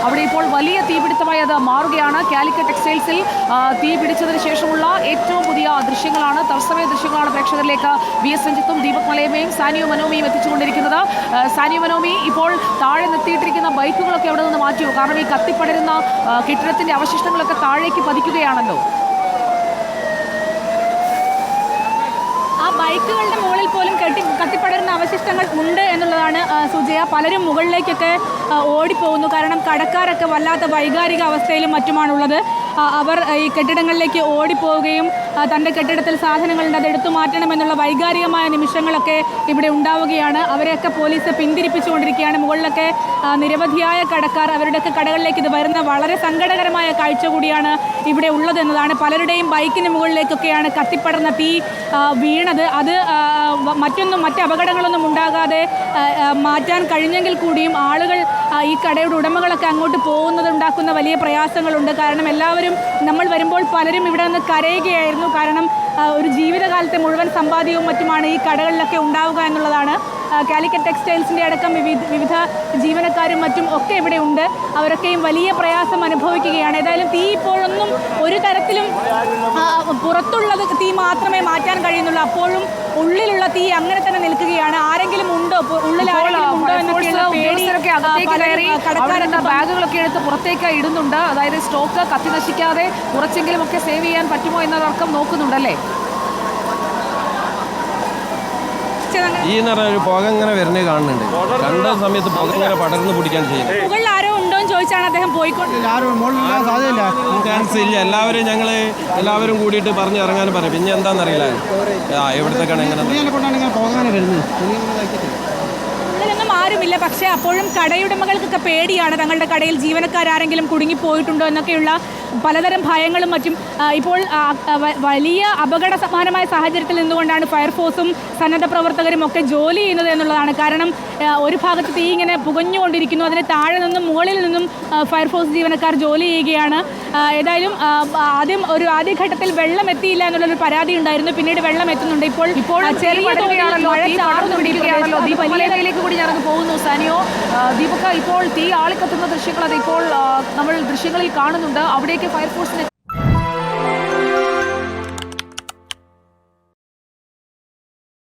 അവിടെ ഇപ്പോൾ വലിയ തീപിടുത്തമായി അത് മാറുകയാണ്. കാലിക്കറ്റ് ടെക്സ്റ്റൈൽസിൽ തീ പിടിച്ചതിന് ശേഷമുള്ള ഏറ്റവും പുതിയ ദൃശ്യങ്ങളാണ്, തത്സമയ ദൃശ്യങ്ങളാണ് പ്രേക്ഷകരിലേക്ക് വി എസ് രഞ്ജിത്തും ദീപക് മലയമ്മയും സാനിയോ മനോമിയും എത്തിച്ചുകൊണ്ടിരിക്കുന്നത്. സാനിയോ മനോമി, ഇപ്പോൾ താഴെ നിർത്തിയിട്ടിരിക്കുന്ന ബൈക്കുകളൊക്കെ അവിടെ നിന്ന് മാറ്റിയോ? കാരണം ഈ കത്തിപ്പടരുന്ന കെട്ടിടത്തിന്റെ അവശിഷ്ടങ്ങളൊക്കെ താഴേക്ക് പതിക്കുകയാണല്ലോ. ആ ബൈക്കുകളുടെ മുകളിൽ പോലും കത്തിപ്പടരുന്ന അവശിഷ്ടങ്ങൾ ഉണ്ട് എന്നുള്ളതാണ് സുജയ. പലരും മുകളിലേക്കൊക്കെ ഓടിപ്പോകുന്നു. കാരണം കടക്കാരൊക്കെ വല്ലാത്ത വൈകാരിക അവസ്ഥയിലും മറ്റുമാണുള്ളത്. അവർ ഈ കെട്ടിടങ്ങളിലേക്ക് ഓടിപ്പോവുകയും തൻ്റെ കെട്ടിടത്തിൽ സാധനങ്ങളുണ്ട് അത് എടുത്തു മാറ്റണമെന്നുള്ള വൈകാരികമായ നിമിഷങ്ങളൊക്കെ ഇവിടെ ഉണ്ടാവുകയാണ്. അവരെയൊക്കെ പോലീസ് പിന്തിരിപ്പിച്ചുകൊണ്ടിരിക്കുകയാണ്. മുകളിലൊക്കെ നിരവധിയായ കടക്കാർ അവരുടെയൊക്കെ കടകളിലേക്ക് ഇത് വരുന്ന വളരെ സങ്കടകരമായ കാഴ്ച കൂടിയാണ് ഇവിടെ ഉള്ളതെന്നതാണ്. പലരുടെയും ബൈക്കിന് മുകളിലേക്കൊക്കെയാണ് കത്തിപ്പടർന്ന തീ വീണത്. അത് മറ്റ് അപകടങ്ങളൊന്നും ഉണ്ടാകാതെ മാറ്റാൻ കഴിഞ്ഞെങ്കിൽ കൂടിയും ആളുകൾ ഈ കടയുടെ ഉടമകളൊക്കെ അങ്ങോട്ട് പോകുന്നത് ഉണ്ടാക്കുന്ന വലിയ പ്രയാസങ്ങളുണ്ട്. കാരണം എല്ലാവരും നമ്മൾ വരുമ്പോൾ പലരും ഇവിടെ നിന്ന് കരയുകയായിരുന്നു. കാരണം ഒരു ജീവിതകാലത്തെ മുഴുവൻ സമ്പാദ്യവും മറ്റുമാണ് ഈ കടകളിലൊക്കെ ഉണ്ടാവുക എന്നുള്ളതാണ്. കാലിക്കറ്റ് ടെക്സ്റ്റൈൽസിൻ്റെ അടക്കം വിവിധ ജീവനക്കാരും മറ്റും ഒക്കെ ഇവിടെ ഉണ്ട്. അവരൊക്കെയും വലിയ പ്രയാസം അനുഭവിക്കുകയാണ്. ഏതായാലും തീ ഇപ്പോഴൊന്നും ഒരു തരത്തിലും പുറത്തുള്ളത് തീ മാത്രമേ മാറ്റാൻ കഴിയുന്നുള്ളൂ. അപ്പോഴും ഉള്ളിലുള്ള തീ അങ്ങനെ തന്നെ നിൽക്കുകയാണ്. ആരെങ്കിലും ഉണ്ടോ, ഉള്ളിൽ ആരെങ്കിലും ഉണ്ടോ എന്നൊക്കെയുള്ള പേടി ബാഗുകളൊക്കെ എടുത്ത് പുറത്തേക്ക് ഇടുന്നുണ്ട്. അതായത് സ്റ്റോക്ക് കത്തി നശിക്കാതെ കുറച്ചെങ്കിലും ഒക്കെ സേവ് ചെയ്യാൻ പറ്റുമോ എന്നതടക്കം നോക്കുന്നുണ്ടല്ലേ. ഈ ഒരു പുക ഇങ്ങനെ വരുന്നത് കാണുന്നുണ്ട്. കണ്ട സമയത്ത് പുക ഇങ്ങനെ പടർന്ന് പിടിക്കാൻ ചെയ്യുന്നത്. മുകളിൽ ആരോ ഉണ്ടോ എന്ന് ചോദിച്ചാണ് അദ്ദേഹം പോയിക്കൊണ്ട്. ചാൻസ് ഇല്ല. എല്ലാവരും കൂടിയിട്ട് പറഞ്ഞ് ഇറങ്ങാനും പറയും. പിന്നെ എന്താണെന്നറിയില്ല എവിടത്തേക്കാണ് എങ്ങനെ ഉള്ളിലൊന്നും ആരുമില്ല. പക്ഷേ അപ്പോഴും കടയുടമകൾക്കൊക്കെ പേടിയാണ്. തങ്ങളുടെ കടയിൽ ജീവനക്കാരെങ്കിലും കുടുങ്ങിപ്പോയിട്ടുണ്ടോ എന്നൊക്കെയുള്ള പലതരം ഭയങ്ങളും മറ്റും. ഇപ്പോൾ വലിയ അപകട സമാനമായ സാഹചര്യത്തിൽ നിന്നുകൊണ്ടാണ് ഫയർഫോഴ്സും സന്നദ്ധ പ്രവർത്തകരും ഒക്കെ ജോലി ചെയ്യുന്നത് എന്നുള്ളതാണ്. കാരണം ഒരു ഭാഗത്ത് തീ ഇങ്ങനെ പുകഞ്ഞുകൊണ്ടിരിക്കുന്നു, അതിന് താഴെ നിന്നും മുകളിൽ നിന്നും ഫയർഫോഴ്സ് ജീവനക്കാർ ജോലി ചെയ്യുകയാണ്. ഏതായാലും ആദ്യഘട്ടത്തിൽ വെള്ളം എത്തിയില്ല എന്നുള്ളൊരു പരാതി ഉണ്ടായിരുന്നു. പിന്നീട് വെള്ളം എത്തുന്നുണ്ട്. ഇപ്പോൾ ചെറിയ കൂടി ഞങ്ങൾക്ക് പോകുന്നു. സാനിയോ, ദീപക, ഇപ്പോൾ തീ ആളിക്കത്തുന്ന ദൃശ്യങ്ങൾ അത് ഇപ്പോൾ നമ്മൾ ദൃശ്യങ്ങളിൽ കാണുന്നുണ്ട്. അവിടേക്ക് ഫയർഫോഴ്സിന്